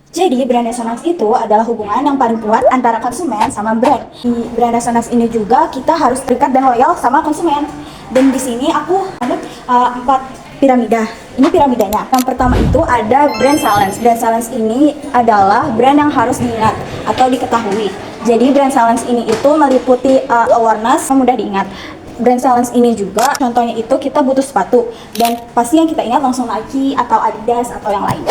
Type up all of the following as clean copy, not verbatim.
Jadi brand resonance itu adalah hubungan yang paling kuat antara konsumen sama brand. Di brand resonance ini juga kita harus terikat dan loyal sama konsumen. Dan di sini aku ada 4 piramida. Ini piramidanya. Yang pertama itu ada brand silence. Brand silence ini adalah brand yang harus diingat atau diketahui. Jadi brand silence ini itu meliputi awareness yang mudah diingat. Brand silence ini juga contohnya itu kita butuh sepatu dan pasti yang kita ingat langsung Nike atau Adidas atau yang lain.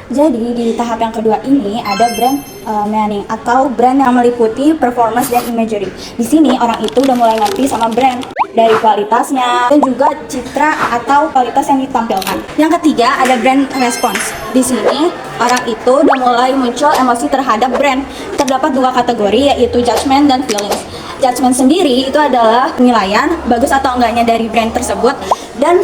Jadi di tahap yang kedua ini ada brand meaning atau brand yang meliputi performance dan imagery. Di sini orang itu udah mulai ngerti sama brand dari kualitasnya dan juga citra atau kualitas yang ditampilkan. Yang ketiga ada brand response. Di sini orang itu udah mulai muncul emosi terhadap brand. Terdapat 2 kategori yaitu judgment dan feelings. Judgment sendiri itu adalah penilaian bagus atau enggaknya dari brand tersebut, dan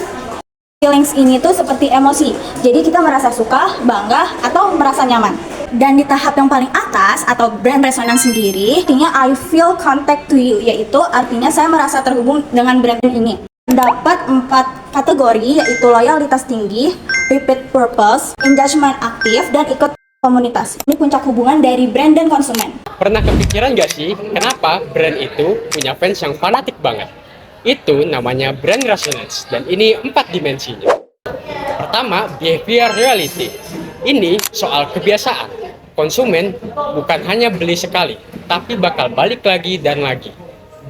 feelings ini tuh seperti emosi. Jadi kita merasa suka, bangga, atau merasa nyaman. Dan di tahap yang paling atas atau brand resonance sendiri, artinya I feel contact to you, yaitu artinya saya merasa terhubung dengan brand ini. Dapat 4 kategori yaitu loyalitas tinggi, repeat purpose, engagement aktif, dan ikut komunitas. Ini puncak hubungan dari brand dan konsumen. Pernah kepikiran nggak sih kenapa brand itu punya fans yang fanatik banget? Itu namanya brand resonance, dan ini 4 dimensinya. Pertama, behavior reality. Ini soal kebiasaan. Konsumen bukan hanya beli sekali, tapi bakal balik lagi dan lagi.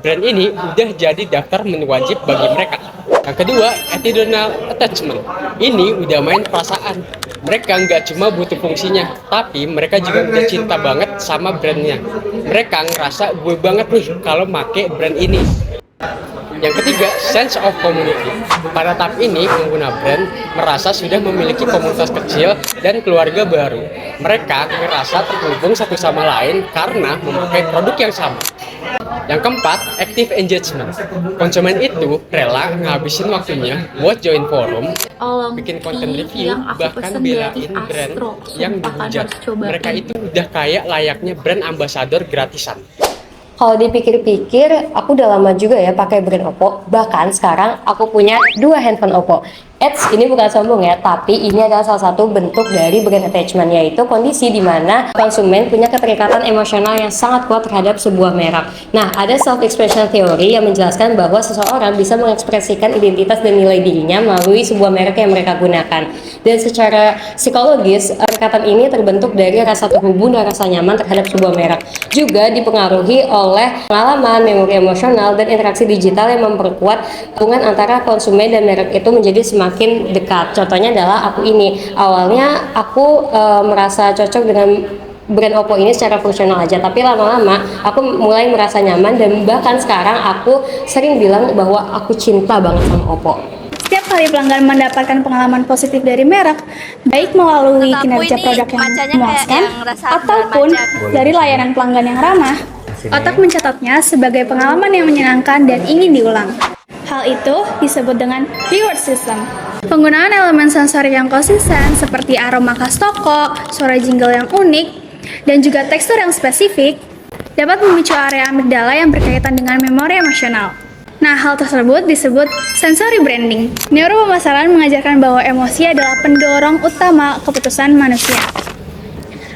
Brand ini udah jadi daftar menu wajib bagi mereka. Yang kedua, attitudinal attachment. Ini udah main perasaan. Mereka nggak cuma butuh fungsinya, tapi mereka juga udah cinta banget sama brandnya. Mereka ngerasa gue banget nih kalau make brand ini. Yang ketiga, sense of community. Pada tahap ini, pengguna brand merasa sudah memiliki komunitas kecil dan keluarga baru. Mereka merasa terhubung satu sama lain karena memakai produk yang sama. Yang keempat, active engagement. Konsumen itu rela ngabisin waktunya buat join forum, bikin konten review, bahkan belain brand yang dihujat. Mereka itu udah kayak layaknya brand ambassador gratisan. Kalau dipikir-pikir, aku udah lama juga ya pakai brand Oppo. Bahkan sekarang aku punya 2 handphone Oppo. Ini bukan sombong ya, tapi ini adalah salah satu bentuk dari brand attachment, yaitu kondisi di mana konsumen punya keterikatan emosional yang sangat kuat terhadap sebuah merek. Nah, ada self-expression theory yang menjelaskan bahwa seseorang bisa mengekspresikan identitas dan nilai dirinya melalui sebuah merek yang mereka gunakan. Dan secara psikologis, keterikatan ini terbentuk dari rasa terhubung dan rasa nyaman terhadap sebuah merek. Juga dipengaruhi oleh pengalaman, memori emosional, dan interaksi digital yang memperkuat hubungan antara konsumen dan merek itu menjadi semakin dekat. Contohnya adalah aku ini. Awalnya aku merasa cocok dengan brand Oppo ini secara fungsional aja, tapi lama-lama aku mulai merasa nyaman, dan bahkan sekarang aku sering bilang bahwa aku cinta banget sama Oppo. Setiap kali pelanggan mendapatkan pengalaman positif dari merek, baik melalui kinerja produk yang memuaskan ataupun dari layanan pelanggan yang ramah, otak mencatatnya sebagai pengalaman yang menyenangkan dan ingin diulang. Hal itu disebut dengan reward system. Penggunaan elemen sensori yang konsisten seperti aroma khas toko, suara jingle yang unik, dan juga tekstur yang spesifik dapat memicu area amigdala yang berkaitan dengan memori emosional. Nah, hal tersebut disebut sensory branding. Neuropemasaran mengajarkan bahwa emosi adalah pendorong utama keputusan manusia.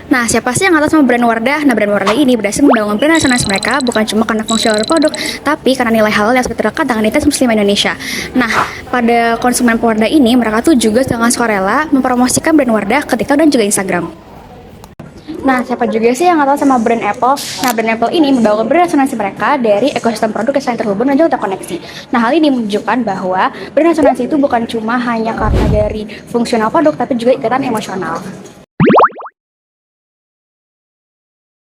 Nah, siapa sih yang atas sama brand Wardah? Nah, brand Wardah ini berhasil membangun brand resonance mereka bukan cuma karena fungsional produk, tapi karena nilai halal yang sangat terdekat dengan identitas muslim Indonesia. Nah, pada konsumen Wardah ini, mereka tuh juga dengan sukarela mempromosikan brand Wardah ke TikTok dan juga Instagram. Nah, siapa juga sih yang atas sama brand Apple? Nah, brand Apple ini membangun brand resonansi mereka dari ekosistem produk yang saling terhubung dan juga terkoneksi. Nah, hal ini menunjukkan bahwa brand resonansi itu bukan cuma hanya karena dari fungsional produk, tapi juga ikatan emosional.